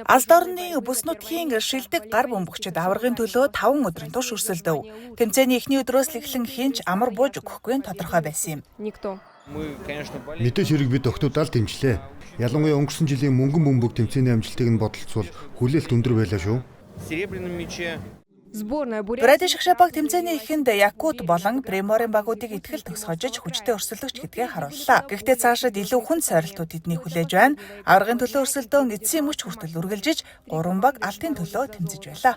Алс орны бүс нутгийн шилдэг гар бөмбөгчд аваргын төлөө 5 өдрийн турш өрсөлдөв. Тэмцээний эхний өдрөөс л эхлэн хинч амар бууж өгөхгүй нь тодорхой байсан юм. Мэдээж хэрэг бид октоудаа л дэмжлээ. Ялангуяа өнгөрсөн жилийн мөнгөн бөмбөг тэмцээний амжилтыг нь бодолцвол хүлээлт өндөр байлаа шүү. Брэди Шахшапаг тэмцээний эхэнд Якут болон Приморын багуудыг итгэл төгсгөж хүчтэй өрсөлдөгч гэдгээ харууллаа. Гэхдээ цаашид илүү хүнд сорилтууд тэднийг хүлээж байна. Аваргын төлөө өрсөлдөөн эцсийн мөч хүртэл үргэлжиж 3 баг алтын төлөө тэмцэж байлаа.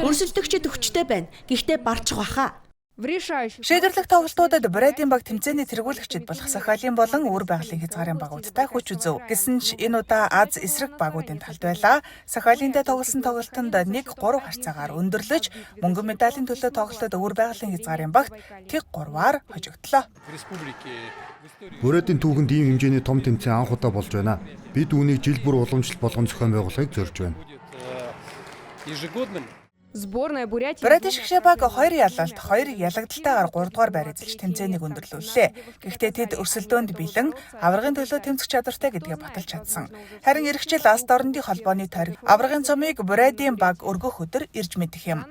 Өрсөлдөгчд өвчтэй байна. Гэхдээ барчих баха. Шийдвэрлэх тоглолтуудад Брэдийн баг тэмцээний тэргүүлэгчид болох Сахалин болон Өвөр байгалийн хязгаарын багуудтай хүч үзэв. Гэсэн ч энэ удаа Аз эсрэг багуудын талд байлаа. Сахалинтай тоглосон тоглолтод 1-3 харьцаагаар өндөрлөж, мөнгөн медалийн төлөө тоглолтод Өвөр байгалийн хязгаарын багт тэг 3-аар хожигдлоо. Брэдийн түүхэнд ийм хэмжээний том тэмцээн анх удаа болж байна. Бид үүнийг жил бүр уламжлалт болгон зохион байгуулахыг зорж байна. Брэди Шахшапаг 2 ялалт, 2 ялагдалтайгаар 3 дугаар байр эзэлж тэмцээнийг өндөрлүүллээ. Гэхдээ тэд өрсөлдөөнд бэлэн аваргын төлөө тэмцэх чадвартай гэдгээ баталж чадсан. Харин эрэгчл Алс орны холбооны тойрог аваргын цомыг Брэдийн баг өргөх өдөр ирж мэдэх юм.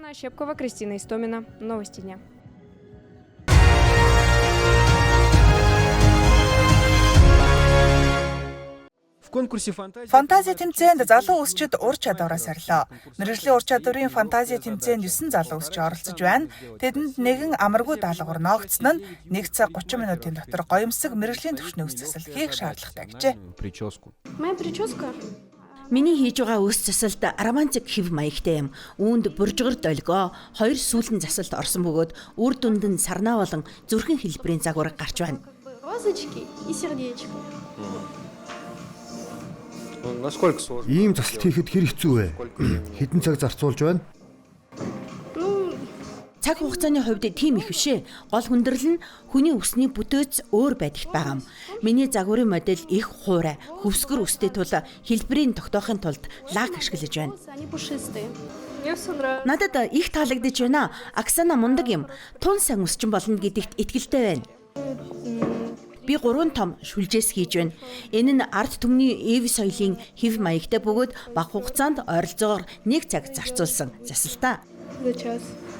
Фантази тэмцээнд залуу өсчид ур чадвараа сарлоо. Мэргэжлийн ур чадварын фантази тэмцээнд 9 залуу өсч оролцож байна. Тэдэнд нэгэн амаргүй даалгавар ноогдсон нь 1 цаг 30 минутын дотор гоёмсог мэргэжлийн түвшний үс засал хийх шаардлагатай гэжээ. Миний хийж байгаа үс засалд романтик хэв маягтай юм. Үүнд буржгар долгоо, 2 сүүлэн засалд орсон бөгөөд үр дүнд нь сарнаа болон зүрхэн хэлбэрийн загвар гарч байна. Ийм засалт хийхэд хэр хэцүү вэ? Хэдэн цаг зарцуулж байна? Цаг хугацааны хувьд тийм их бишээ. Гол хүндрэл нь хүний үсний бүтээц өөр байдагт байгаа юм. Миний загварын модель их хуурай, хөвсгөр үстэй тул хэлбэрийн тогтоохын тулд лак ашиглаж байна. Надад их таалагдж байна. Оксана мундаг юм. Тун сан үсчин болно гэдэгт итгэлтэй байна. Би 3 том шүлжээс хийж байна. Энэ нь ард түмний Эв соёлын хэв маягтай бөгөөд бага хугацаанд ойролцоогоор 1 цаг зарцуулсан засалтаа.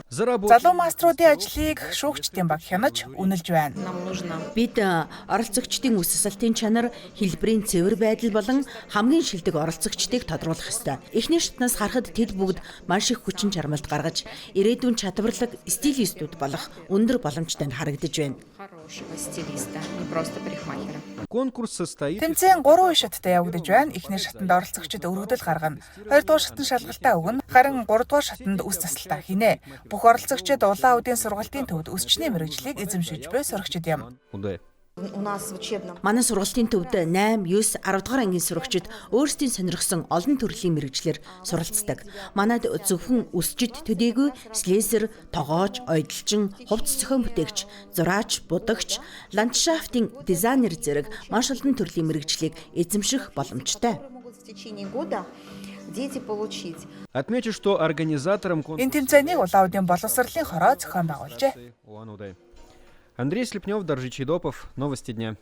Залуу маструудын ажлыг шүүгчдийн баг хянаж үнэлж байна. Бид оролцогчдын үс засалтын чанар, хэлбэрийн цэвэр байдал болон хамгийн шилдэг оролцогчдыг тодруулах ёстой. Эхний шатнаас харахад тэд бүгд маш их хүчин чармайлт гаргаж, ирээдүйн чадварлаг стилистүүд болох өндөр боломжтой харагдаж байна. Тэмцээн 3 шаттай явагдаж байна. Эхний шатанд оролцогчид өргөдөл гаргана. 2 дугаар шатанд шалгалтаа өгнө. Харин 3 дугаар шатанд үс засалтаа хийнэ. Бүх оролцогчид улаан үдийн сургалтын төвд үсчний мэргэжлийг эзэмшиж буй сурагчид юм. Манай сургалтын төвд 8, 9, 10 дугаар ангийн сурагчид өөрсдийн сонирхсон олон төрлийн мэргэжлэр суралцдаг. Манайд зөвхөн үсчид төдийгүй слесер, тогооч, ойдолчин, хувцас зохион бүтээгч, зураач, будагч, ландшафтын дизайнер зэрэг маш олон төрлийн мэргэжлийг эзэмших боломжтой. Отмечу, что организатором Энэ тэмцээнийг улаан үдийн боловсролын хороо зохион байгуулжээ. Андрей Слепнев, Доржи Чайдопов. Новости дня.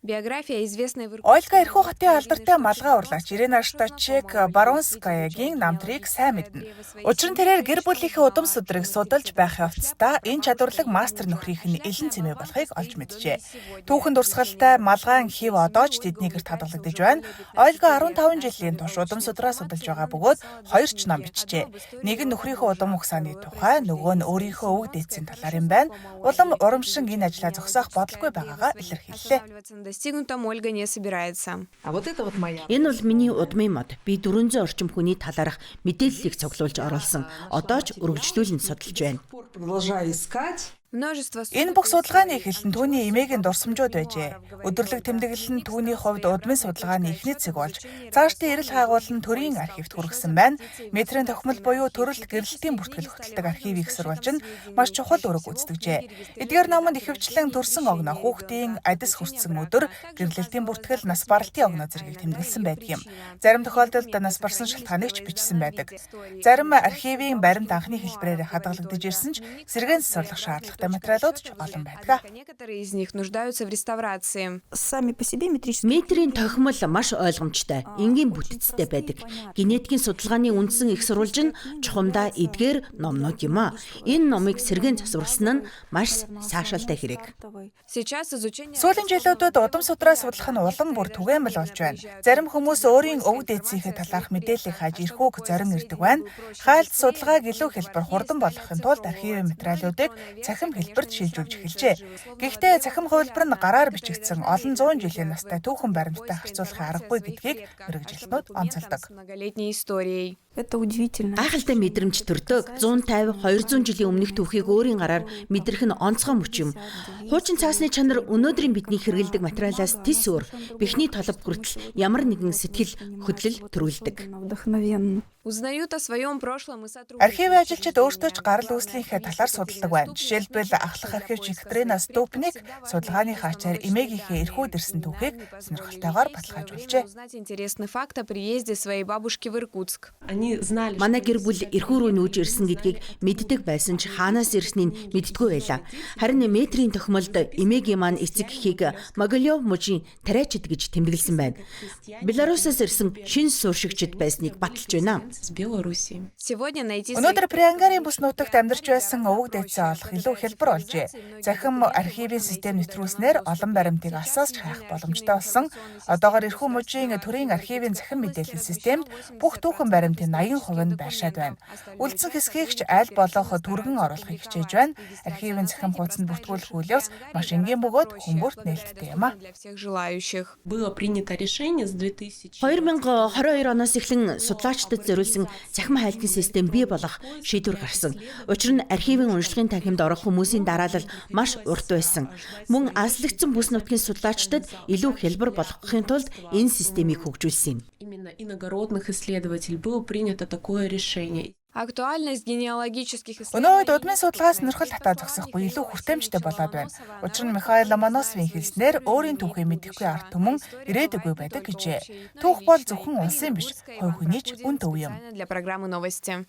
Ольга Эрхүү хотын алдартай малгай урлагч Ирина Шточек Баронскаягийн намтрыг сайн мэднэ. Учир нь тэрээр гэр бүлийнхээ удам судрыг судалж байх явцдаа энэ чадварлаг мастер нөхрийнх нь элен цэмээ болохыг олж мэджээ. Түүхэн дурсгалтай малгайн хив одоо ч тэдний гэрт хадгалагдаж байна. Ольга 15 жилийн турш удам судраа судалж байгаа бөгөөд 2 ч ном бичжээ. Нэг нь нөхрийнхөө удам ухсааны тухай, нөгөө нь өөрийнхөө өвөг дээдсийн талаар юм байна. Улам урамшин энэ ажлаа зогсоох бодолгүй байгаагаа илэрхийллээ. Ольга не собирается. Энэ бол миний удмын мод. Би 400 орчим хүний талаарх мэдээллийг цуглуулж оруулсан. Одоо ч үргэлжлүүлэн судалж байна. Энэ бүх судалгааны эхлэл нь түүний эмээгийн дурсамжууд байжээ. Өдөрлөг тэмдэглэл нь түүний хувьд удмын судалгааны эхний цэг болж, цаашдын эрэл хаагуул нь төрийн архивт хүргэсэн байна. Метрийн тохимол буюу төрөлт гэрлэлтийн бүртгэл хөтэлдэг архивыг сурвалж нь маш чухал үүрэг гүйцэтгэжээ. Эдгээр номонд ихэвчлэн төрсэн огноо, хүүхдийн адис хүртсэн өдөр, гэрлэлтийн бүртгэл, нас баралтын огноо зэргийг тэмдэглэсэн байдаг юм. Зарим тохиолдолд нас барсан шалтгааныг ч бичсэн байдаг. Зарим архивын баримт анхны хэлбэрээр хадгалагдаж ирсэн ч сэргээн засварлах шаардлагатай алдартай материалууд ч олон байдаг. Некоторые из них нуждаются в реставрации. Метрийн тохимол маш ойлгомжтой, энгийн бүтцтэй байдаг. Генетикийн судалгааны үндсэн их сурвалж нь чухамдаа эдгээр номнууд юм а. Энэ номыг сэргээн засварласан нь маш цаашаалтай хэрэг. Сейчас изучение Сүүлийн жилүүдэд удам судраа судлах нь улам бүр түгээмэл болж байна. Зарим хүмүүс өөрийн өвөг дээдсийнхээ талаарх мэдээллийг хааж ирэхүүг зорин ирдэг байна. Хайлт судалгааг илүү хэлбэр хурдан болгохын тулд архивын материалуудыг цахим хэлбэрт шилжүүлж эхэлжээ. Гэхдээ цахим хувилбар нь гараар бичигдсэн олон зуун жилийн настай түүхэн баримттай харьцуулахын аргагүй гэдгийг мэргэжилтнүүд онцолдог. многолетней историей. Гайхалтай мэдрэмж төрдөг. 150, 200 жилийн өмнөх түүхийг өөрийн гараар мэдрэх нь онцгой мөч юм. Хуучин цаасны чанар өнөөдрийн бидний хэрэгэлдэг материалаас тис өөр. Бихний толб хүртэл ямар нэгэн сэтгэл хөдлөл төрүүлдэг. Узнают о своем прошлом и сотрудничают. Архивын ажилчид өөрсдөө ч гарал үүслийнхээ талаар судалдаг байна. Жишээлбэл ахлах архивч Екатерина Ступник судалгааны хачаар эмээгийнхээ эрхүүд ирсэн түүхийг сонирхолтойгоор баталгаажуулжээ. Узнать интересный факт о приезде своей бабушки в Иркутск. Манай гэр бүл эрхүү рүү нүүж ирсэн гэдгийг мэддэг байсан ч хаанаас ирснийг мэддэггүй байлаа. Харин метрийн тохимолд эмээгийн маань эцэг эхийг Могилёв мужийн тариачид гэж тэмдэглэсэн байна. Беларусаас ирсэн шин сууршигчид байсныг баталж байна. Сегодня найти Өнөөдөр Приангарын бүс нутагт амьдарч байсан өвөг дээдсээ олох илүү хэлбэр болжээ. Захим архивын систем нэвтрүүлснээр олон баримтыг алсаас ч хайх боломжтой болсон. Одоогоор эрхүү мужийн төрийн архивын захим мэдээллийн системд бүх түүхэн баримтын 80% нь байршаад байна. Үлдсэн хэсгийг ч аль болох түргэн оруулахыг хичээж байна. Архивын захим хуудсанд бүртгүүлэх үйл явц маш энгийн бөгөөд хүмүүрт нээлттэй юм а. для всех желающих. Было принято решение с 2000 2022 оноос эхлэн судлаачдад зориулсан захим хайлтын систем бий болох шийдвэр гарсан. Учир нь архивын уншлагын танхимд орох хүмүүсийн дараалал маш урт байсан. Мөн алслагдсан бүс нутгийн судлаачдад илүү хэлбэр болгохын тулд энэ системийг хөгжүүлсэн юм. именно иногородных исследователей было принято такое решение. Актуальность генеалогических Өнөө үед удмын судалгаа сонирхол татаа зогсохгүй илүү хүртээмжтэй болоод байна. Учир нь Михаил Ломоносовын хэлснээр өөрийн түүхээ мэдэхгүй ард түмэн ирээдүггүй байдаг гэжээ. Түүх бол зөвхөн улсын биш, хувь хүний ч үн төв юм. для программы новости.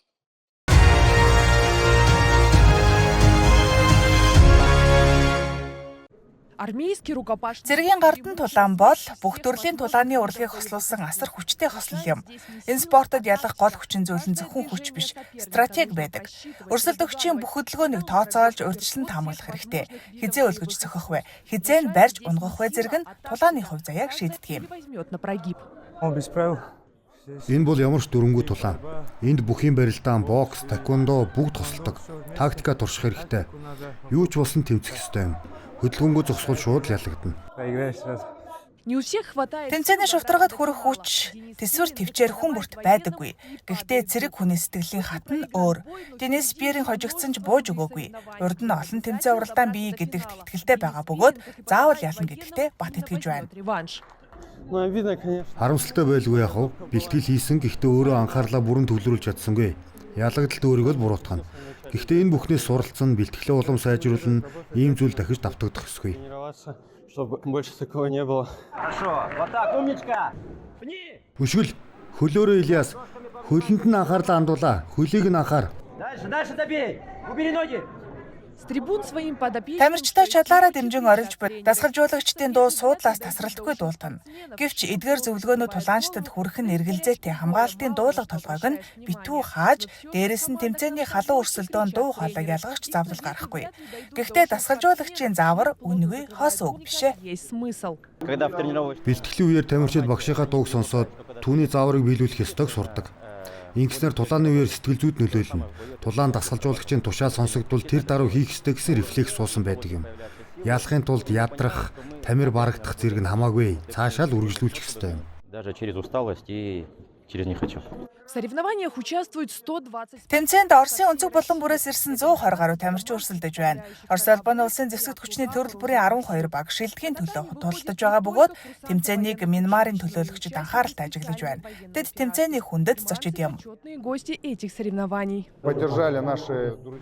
Цэргийн гардан тулаан бол бүх төрлийн тулааны урлагийг хослуулсан асар хүчтэй хослол юм. Энэ спортод ялах гол хүчин зүйл нь зөвхөн хүч биш, стратеги байдаг. Өрсөлдөгчийн бүх хөдөлгөөнийг тооцоолж урьдчилан таамаглах хэрэгтэй. Хизээ өлгөж зөхөх вэ? Хизээ нь барьж унгах вэ зэрэг нь тулааны хувь заяаг шийддэг юм. Энэ бол ямар ч дүрэнгүй тулаан. Энд бүхийн барилдаан, бокс, таквондо бүгд тусалдаг. Тактика турших хэрэгтэй. Юу ч болсон тэмцэх ёстой юм. Хөдөлгөөнгөө зогсвол шууд ялагдана. Тэмцээний шувтаргад хүрэх хүч тэсвэр төвчээр хүн бүрт байдаггүй. Гэхдээ цэрэг хүний сэтгэлийн хат нь өөр. Денис Бирийн хожигдсан ч бууж өгөөгүй. Урд нь олон тэмцээн уралдаан бий гэдэгт итгэлтэй байгаа бөгөөд заавал ялна гэдэгтээ бат итгэж байна. Харамсалтай байлгүй яах вэ? Бэлтгэл хийсэн гэхдээ өөрөө анхаарлаа бүрэн төвлөрүүлж чадсангүй. Ялагдaltaд өөрийгөө л буруутгана. Гэхдээ энэ бүхнээс суралцсан бэлтгэлээ улам сайжруулна, ийм зүйл дахиж давтагдах ёсгүй. Хүшгэл, хөлөөрөө Ильяс, хөлөнд нь анхаарлаа хандуулаа. Хөлийг нь анхаар. Тамирчтай чадлаараа дэмжин орилж буй дасгалжуулагчдын дуу суудлаас тасралтгүй дуултана. Гэвч эдгээр зөвлөгөөнүүд тулаанчдад хүрэх нь эргэлзээтэй хамгаалтын дуулга толгойг нь битүү хааж, дээрэс нь тэмцээний халуун өрсөлдөөн дуу хоолойг ялгахч заавал гарахгүй. Гэхдээ дасгалжуулагчийн заавар үнэгүй хос үг биш ээ. Бэлтгэлийн үеэр тамирчид багшийнхаа дууг сонсоод түүний зааврыг биелүүлэх ёстойг сурдаг. Ингэснээр тулааны үеэр сэтгэл зүйд нөлөөлнө. Тулаан дасгалжуулагчийн тушаал сонсогдвол тэр даруй хийх ёстой гэсэн рефлекс суусан байдаг юм. Ялахын тулд ядрах, тамир барагдах зэрэг нь хамаагүй. Цаашаа л үргэлжлүүлчих ёстой юм. Даже через усталость и через не хочу. Тэмцээнд Оросын өнцөг булан бүрээс ирсэн 120 гаруй тамирчин өрсөлдөж байна. Орос улбаны улсын зэвсэгт хүчний төрөл бүрийн 12 баг шилдэгийн төлөө тулдаж байгаа бөгөөд тэмцээнийг Мянмарын төлөөлөгчид анхааралтай ажиглаж байна. Тэд тэмцээний хүндэд зочид юм.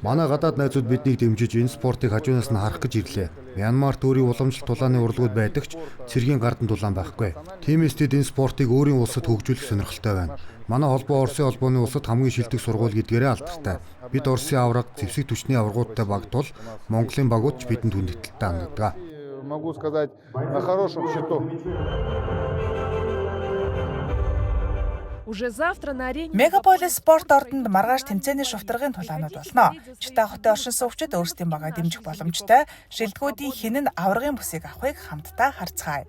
Манай гадаад найзууд биднийг дэмжиж энэ спортыг хажуунаас нь харах гэж ирлээ. Мянмарт өөрийн уламжлалт тулааны урлагууд байдаг ч цэргийн гардан тулаан байхгүй. Тиймээс тэд энэ спортыг өөрийн улсад хөгжүүлэх сонирхолтой байна. Манай холбоо Оросын холбооны улсад хамгийн шилдэг сургууль гэдгээрээ алдартай. Бид Оросын авраг, зэвсэг түвшний аврагуудтай баг тул Монголын багууд ч бидэнд хүндэтгэлтэй ханддаг. Могу сказать, на хорошем счету. Мегаполис спорт ордонд маргааш тэмцээний шувтаргын тулаанууд болно. Чита хотын оршин суугчид өөрсдийн багаа дэмжих боломжтой. Шилдэгүүдийн хэн нь аврагын бүсийг авахыг хамтдаа харцгаая.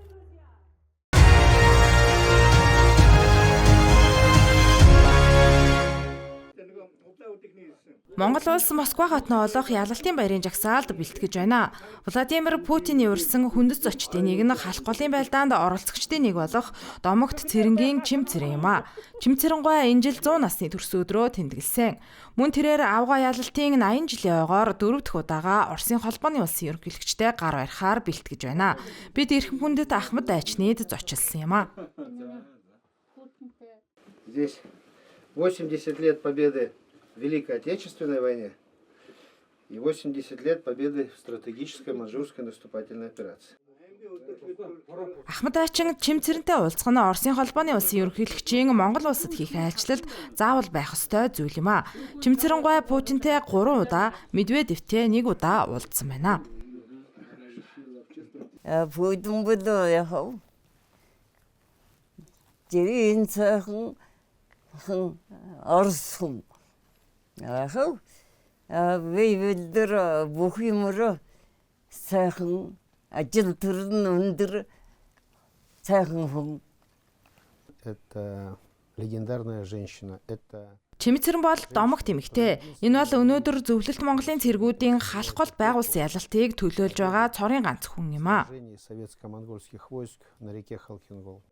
Монгол улс Москва хотноо олох ялалтын баярын жагсаалд бэлтгэж байна. Владимир Путиний урьдсан хүндэс зочдын нэг нь халах голын байлдаанд оролцогчдын нэг болох Домогт Цэрэнгийн Чим Цэрэн юм а. Чим Цэрэнгуй энэ жил 100 насны төрс өдрөө тэмдэглэсэн. Мөн тэрээр авгаа ялалтын 80 жилийн ойгоор 4 дахь удаага Оросын холбооны улсын ерөнхийлөгчтэй гар барихаар бэлтгэж байна. Бид эрхэм хүндэт Ахмад Дайчныг зочилсан юм а. Здесь 80 лет победы в Великой Отечественной войне и 80 лет победы в стратегической маньчжурской наступательной операции. Ахмад Дайчин Чим Цэрэнтэй уулзах нь Оросын холбооны улсын ерөнхийлөгчийн Монгол улсад хийх айлчлалд заавал байх ёстой зүйл юм а. Чим Цэрэнгуй Путинтэй 3 удаа, Медведевтэй 1 удаа уулзсан байна. Путин бодоо яхав. Тэрийн цахан Оросхум. Яхав. Вейвэлдэр бүх юмроо сайхан ажил төрн өндөр сайхан хүн. Это легендарная женщина. Это Чим Цэрэн бол Домогт эмэгтэй. Энэ бол өнөөдөр Зөвлөлт Монголын цэргүүдийн халах гол байгуулсан ялалтыг төлөөлж байгаа цорын ганц хүн юм а. советско-монгольских войск на реке Халхингол.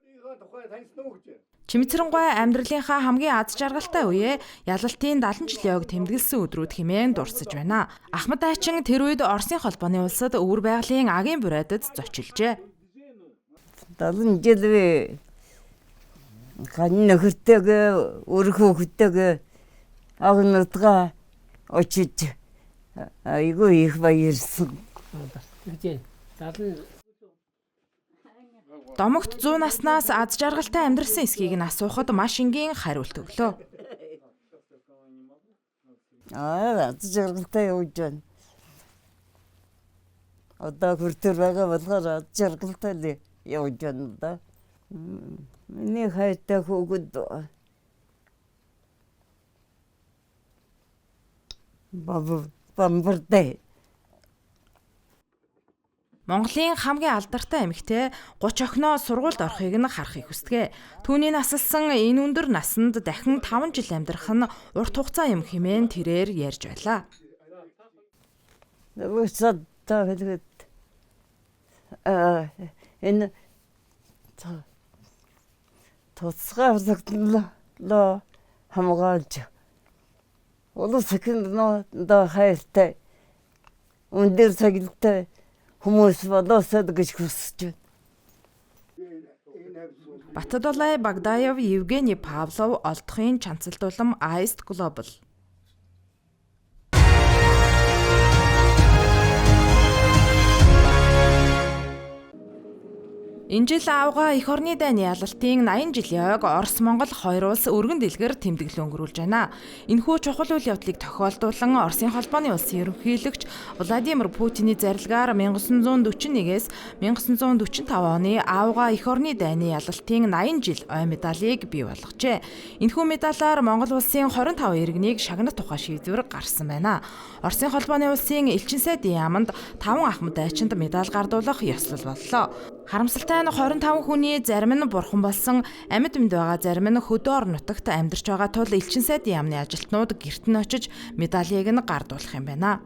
Чим Цэрэнгуй амьдралынхаа хамгийн аз жаргалтай үеэ ялалтын 70 жилийн ойг тэмдэглэсэн өдрүүд хэмээн дурсаж байна. Ахмад Дайчин тэр үед Оросын холбооны улсад өвөр байгалийн агийн буриадад зочилжээ. 70 жил хан нөхөртэйг өрхөөхтэйг агнутга очиж айгу их баярсан. Домогт 100 наснаас аз жаргалтай амьдрсан эсхийг нь асуухад маш энгийн хариулт өглөө. Аз жаргалтай явж байна. Одоо хүртэр байгаа болохоор аз жаргалтай явж байна да. Миний хайртай хүүхэд бамбартай. Монголын хамгийн алдартай эмэгтэй 30 охиноо сургуульд орохыг нь харахыг хүсдэг. Түүний насалсан энэ өндөр насанд дахин 5 жил амьдрах нь урт хугацаа юм хэмээн тэрээр ярьж байлаа. Энэ тоцгой авлагдлаа хамгаалж улс хэкэндээ хайртай өндөр цагтай хүмүүс болоосод гэж хүсэж байна. Батадолай Багдаев, Евгений Павлов, Олдохын чанцалдуулам Аист Глобал. Энэ жил авгаа эх орны дайны ялалтын 80 жилийн ойг Орос Монгол хоёр улс өргөн дэлгэр тэмдэглэл өнгөрүүлж байна. Энэхүү чухал үйл явдлыг тохиолдуулан Оросын холбооны улсын ерөнхийлөгч Владимир Путиний зарилгаар 1941-ээс 1945 оны авгаа эх орны дайны ялалтын 80 жил ой медалийг бий болгожээ. Энэхүү медалаар Монгол улсын 25 иргэнийг шагнах тухай шийдвэр гарсан байна. Оросын холбооны улсын элчин сайдын яамд 5 Ахмад Дайчинд медаль гардуулах ёслол боллоо. Харамсалтай нь 25 хүний зарим нь бурхан болсон, амьд амьд байгаа зарим нь хөдөө орон нутагт амьдарч байгаа тул элчин сайдын яамны ажилтнууд гэрт нь очиж медалийг нь гардуулах юм байна.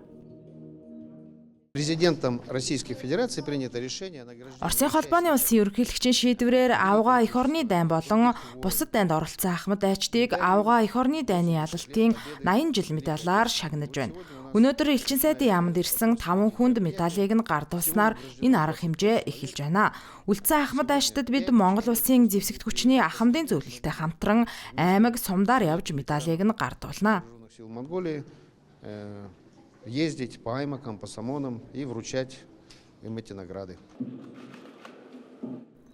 Президентом Российской Федерации принято решение о награждении. Оросын холбооны улсын ерөнхийлөгчийн шийдвэрээр авгаа эх орны дайн болон бусад дайнд оролцсон Ахмад Дайчдыг авгаа эх орны дайны ялалтын 80 жил медалаар шагнаж байна. Өнөөдөр элчин сайдын яамд ирсэн 5 хүнд медалийг нь гардуулснаар энэ арга хэмжээ эхэлж байна. Үлдсэн Ахмад Дайчдад бид Монгол улсын зэвсэгт хүчний ахмадын зөвлөлтөй хамтран аймаг сумдаар явж медалийг нь гардуулна. Ездить по аймакам, по самонам и вручать им эти награды.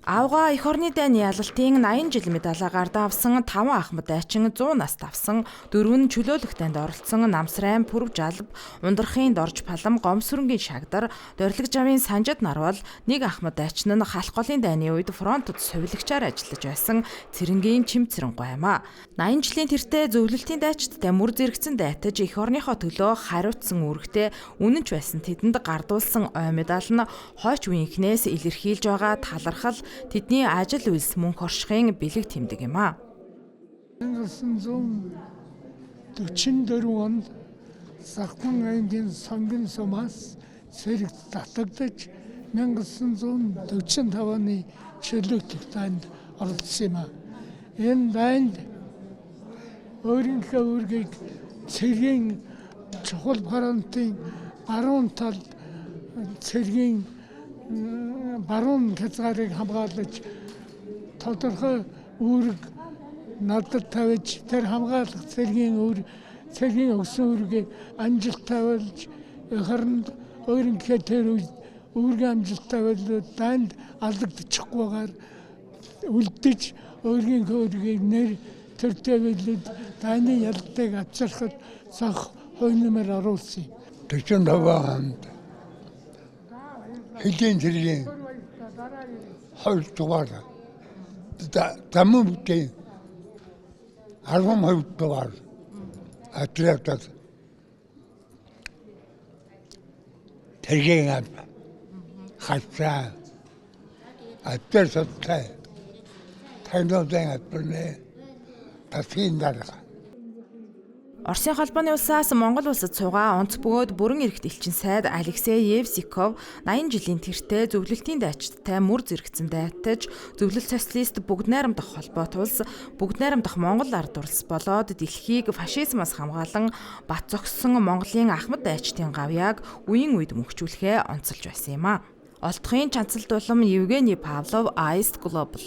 Аавга эх орны дайны ялалтын 80 жил медалагаар давсан 5 ахмад дайчин 100 наст авсан 4 нь чөлөөлөх танд оролцсон Намсрайн, Пүрв Жалб, Ундрахын Дорж Палам, Гомсүрэнгийн Шагдар, Дорилог Жавын Санжид Нарвал, нэг ахмад дайчин нь халах голын дайны үед фронтод сувилагчаар ажиллаж байсан Цэрэнгийн Чимцэрэн гуймаа. 80 жилийн тэртээ зөвлөлтийн дайчдтай мөр зэрэгцэн дайтаж эх орныхоо төлөө хариуцсан үүрэгтэй үнэнч байсан тэдэнд гардуулсан ой медаль нь хойч үеийнхнээс илэрхийлж байгаа талархал тэдний ажил үйлс мөнх оршихын бэлэг тэмдэг юм а. 1944 онд Сахман аймгийн Сонгон сумаас цэрэг татагдаж 1945 оны чөлөөлөх дайнд оролцсон юм а. Энэ дайнд өөрийнхөө үүргийг цэргийн чухал фронтын баруун талд цэргийн баруун хязгаарыг хамгаалж тодорхой үүрэг надад тавьж тэр хамгаалах цэргийн өгсөн үүргийг амжилттай болж харин өөрийнхөө тэр үүргийн амжилттай болж дайнд алдагдчихгүйгээр үлдэж өөрийнхөө үүргийг нэр төртөвлөд дайны ялтыг авчрахад цах хойномор оруулсан. 45 онд хэдийн зэргийн 2 дугаар даммуудын 12 дугаар атлетад тэргийн хатаа атлеттай таньдсан атлет тасгийн дарга. Оросын холбооны улсаас Монгол улсад суугаа онц бөгөөд бүрэн эрхт элчин сайд Алексей Евсиков 80 жилийн тэртээ зөвлөлтийн дайчдтай мөр зэрэгцэн дайтаж зөвлөлт социалист бүгд найрамдах холбоот улс бүгд найрамдах Монгол ард улс болоод дэлхийг фашизмаас хамгаалан бат зогссон Монголын ахмад дайчдын гавьяаг үеийн үед мөнхжүүлэхээ онцолж байсан юм а. Олдохын чанцалт улам Евгений Павлов, Аист Глобал.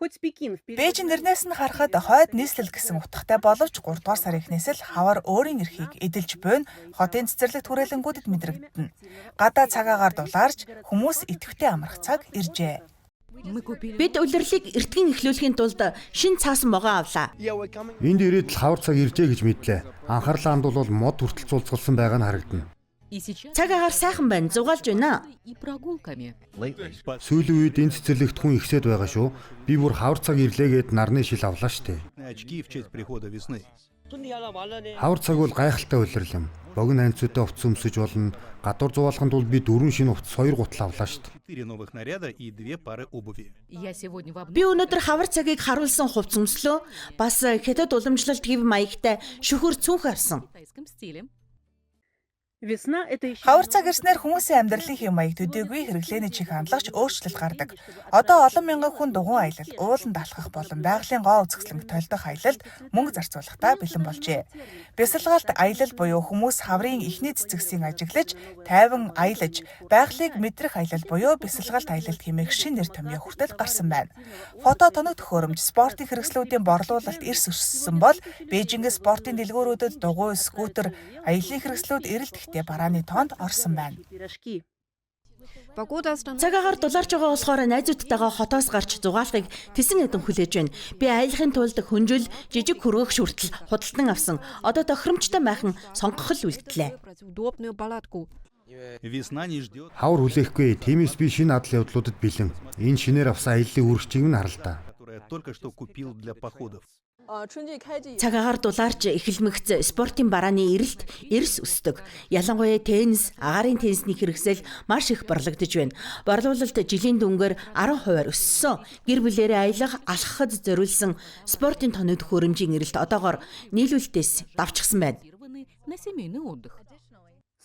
Бээжин нэрнээс нь харахад хойд нийслэл гэсэн утгатай боловч 3 дугаар сарын эхнээс л хавар өөрийн эрхийг эдэлж буйн хотын цэцэрлэг түрээлэнгүүдэд мэдрэгдэнэ. Гадаа цагаагаар дулаарч хүмүүс идэвхтэй амрах цаг иржээ. Бид улирлыг эртгийн эхлүүлэхийн тулд шин цаасан могоо авлаа. Энд ирээд л хавар цаг иржээ гэж мэдлээ. Анхаарлаа хандвал мод хүртэл цулцгалсан байгаа нь харагдана. Цаг агаар сайхан байна, зугаалж байна. Сүүлийн үед энэ цэцэрлэгт хүн ихсээд байгаа шүү. Би бүр хавар цаг ирлээгээд нарны шил авлаа штэ. Хавар цаг бол гайхалтай улирал юм. Богино ханцуутай хувцас өмсөж болно. Гадуур зугаалханд бол би 4 шинэ хувцас 2 гутал авлаа штэ. Би өнөөдөр хавар цагийг харуулсан хувцас өмслөө. Бас хятад уламжлалт гэв маягтай шүхөр цүнх авсан. Хавар цаг ирснээр хүмүүсийн амьдралын хэм маяг төдийгүй хэрэглээний чих хандлагч өөрчлөлт гардаг. Одоо олон мянган хүн дугуйн аялал, ууланд алхах болон байгалийн гоо үзэсгэлэнг толдох аялалд мөнгө зарцуулахдаа бэлэн болжээ. Бясалгалт аялал буюу хүмүүс хаврын эхний цэцэгсийг ажиглаж, тайван аялаж, байгалыг мэдрэх аялал буюу бясалгалт аялалд хэмээх шинэ нэр томьёо хүртэл гарсан байна. Фото тоног төхөөрөмж, спортын хэрэгслүүдийн борлуулалт эрс өссөн бол Бээжингийн спортын дэлгүүрүүдэд дугуй, скутер, аяллаа хэрэгслүүд эрэлт барааны тоонд орсон байна. Цагаагаар дулаарч байгаа болохоор найзуудтайгаа хотоос гарч зугаалахыг тэсэн эдэн хүлээж байна. Би аялахын тулд хөнжил, жижиг хөргөөгч хүртэл худалдан авсан. Одоо тохиромжтой майхан сонгох л үлдлээ. Хавар хүлээхгүй, тиймээс би шинэ адал явдлуудад бэлэн. Энэ шинээр авсан аяллаа үргэлжийг нь харалтаа. Цагаагаар дулаарч эхлэмэгц спортын барааны эрэлт эрс өсдөг. Ялангуяа теннис, агаарын теннисний хэрэгсэл маш их борлогдож байна. Борлуулалт жилийн дүнгээр 10% өссөн. Гэр бүлээрээ аялах, алхахад зориулсан спортын тоног хөрөмжийн эрэлт одоогоор нийлүүлэлтээс давчсан байна.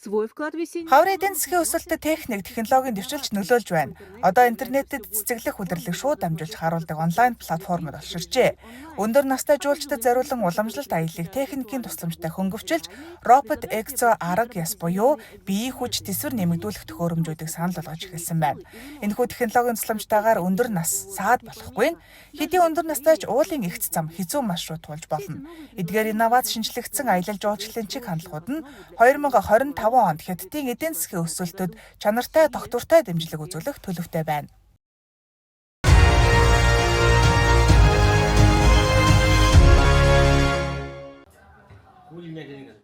Ховрын эдийн засгийн өсөлтөд техник, технологийн дэвшилж нөлөөлж байна. Одоо интернетэд цэцэглэх удирдлыг шууд дамжуулж харуулдаг онлайн платформуд олширчээ. Өндөр настай жуулчдад зориулан уламжлалт аяллыг техникийн тусламжтай хөнгөвчилж, робот экзо арга яс буюу биеийн хүч тэсвэр нэмэгдүүлэх төхөөрөмжүүдийг санал болгож эхэлсэн байна. Энэхүү технологийн тусламжтайгаар өндөр нас саад болохгүй. Хэдийн өндөр настай ч уулын эгц зам хэцүү маршрут туулж болно. Эдгээр инновац шинжлэгдсэн аялал жуулчлалын чиг хандлагууд нь 2025 онд Хятадын эдийн засгийн өсөлтөд чанартай тогтвортой дэмжлэг үзүүлэх төлөвтэй байна.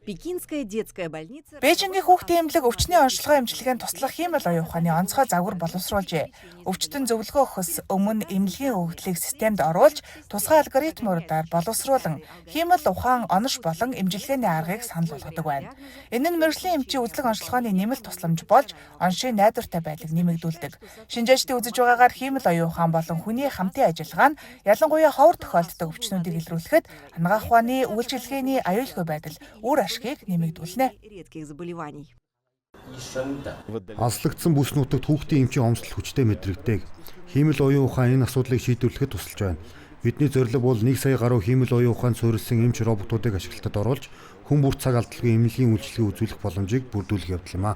Бээжингийн хүүхдийн эмнэлэг өвчний онцлогоо эмчилгээнд туслах хиймэл оюун ухааны онцгой загвар боловсруулжээ. Өвчтөн зөвлөгөө өгөхөөс өмнө эмнэлгийн өгөгдлийг системд оруулж, тусгай алгоритмуудаар боловсруулан хиймэл ухаан онош болон эмчилгээний аргыг санал болгодог байна. Энэ нь мэргэжлийн эмчийн үзлэг онцлогооны нэмэлт тусламж болж, оншийн найдвартай байдлыг нэмэгдүүлдэг. Шинжээчдийн үзэж байгаагаар хиймэл оюун ухаан болон хүний хамтын ажиллагаа нь ялангуяа ховор тохиолддог өвчнүүдийг илрүүлэхэд анагаах ухааны үйлчилгээний аюулгүй байдал үр ашгийг нэмэгдүүлнэ. Алслагдсан бүс нутагт хүүхдийн эмчийн хомсдол хүчтэй мэдрэгдээг. Хиймэл оюун ухаан энэ асуудлыг шийдвэрлэхэд тусалж байна. Бидний зорилго бол 1 сая гаруй хиймэл оюун ухаанд суурилсан эмч роботуудыг ашиглалтад оруулж, хүн бүр цаг алдалгүй эмнэлгийн үйлчилгээ үзүүлэх боломжийг бүрдүүлэх явдал юм а.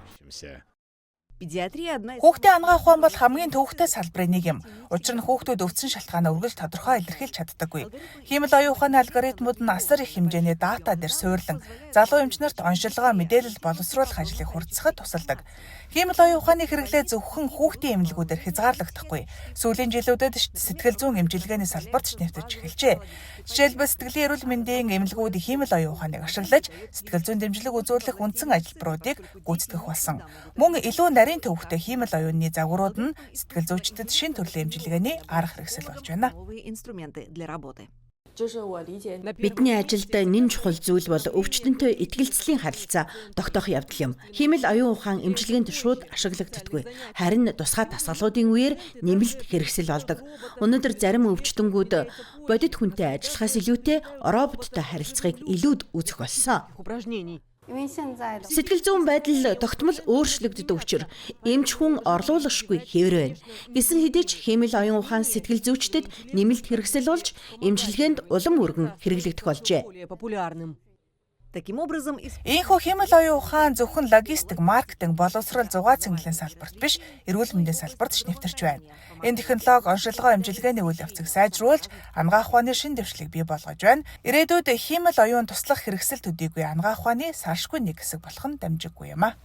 Хүүхдийн анагаах ухаан бол хамгийн төвөгтэй салбарын нэг юм. Учир нь хүүхдүүд өвчин шалтгаанаа үргэлж тодорхой илэрхийлж чаддаггүй. Хиймэл оюун ухааны алгоритмууд нь асар их хэмжээний дата дээр суурилан залуу эмчнэрт оншилгоо мэдээлэл боловсруулах ажлыг хурцсахад тусалдаг. Хиймэл оюун ухааны хэрэглээ зөвхөн хүүхдийн эмнэлгүүдээр хязгаарлагдахгүй. Сүүлийн жилүүдэд сэтгэл зүйн эмчилгээний салбарт ч нэвтэж эхэлжээ. Жишээлбэл сэтгэлийн эрүүл мэндийн эмнэлгүүд хиймэл оюун ухааныг ашиглаж сэтгэл зүйн дэмжлэг үзүүлэх үндсэн ажилбаруудыг гүйцэтгэх болсон. Мөн илүү нарийн төвөгтэй хиймэл оюуны загварууд нь сэтгэл зүйчдэд шинэ төрлийн эмчилгээний арга хэрэгсэл болж байна. Бидний ажилд нэн чухал зүйл бол өвчтөнтэй итгэлцлийн харилцаа тогтоох явдал юм. Хиймэл оюун ухаан эмчилгээнд шууд ашиглагддаггүй. Харин тусгай дасгалуудын үеэр нэмэлт хэрэгсэл болдог. Өнөөдөр зарим өвчтөнгүүд бодит хүнтэй ажиллахаас илүүтэй роботтой харилцахыг илүүд үзэх болсон. Сэтгэл зүйн байдал тогтмол өөрчлөгддөг учраас эмч хүн орлуулагшгүй хэвээр байна. Гэсэн хэдий ч хиймэл оюун ухаан сэтгэл зүйчдэд нэмэлт хэрэгсэл болж эмчилгээнд улам өргөн хэрэглэгдэх болжээ. Ийхүү хиймэл оюун ухаан зөвхөн логистик, маркетинг, боловсрол, зугаа цэнгэлийн салбарт биш, эрүүл мэндийн салбарт ч нэвтэрч байна. Энэ технологи оншилгоо эмчилгээний үйл явцыг сайжруулж, анагаах ухааны шинэ дэвшлиг бий болгож байна. Ирээдүйд хиймэл оюун туслах хэрэгсэл төдийгүй анагаах ухааны салшгүй нэг хэсэг болох нь дамжиггүй юм а.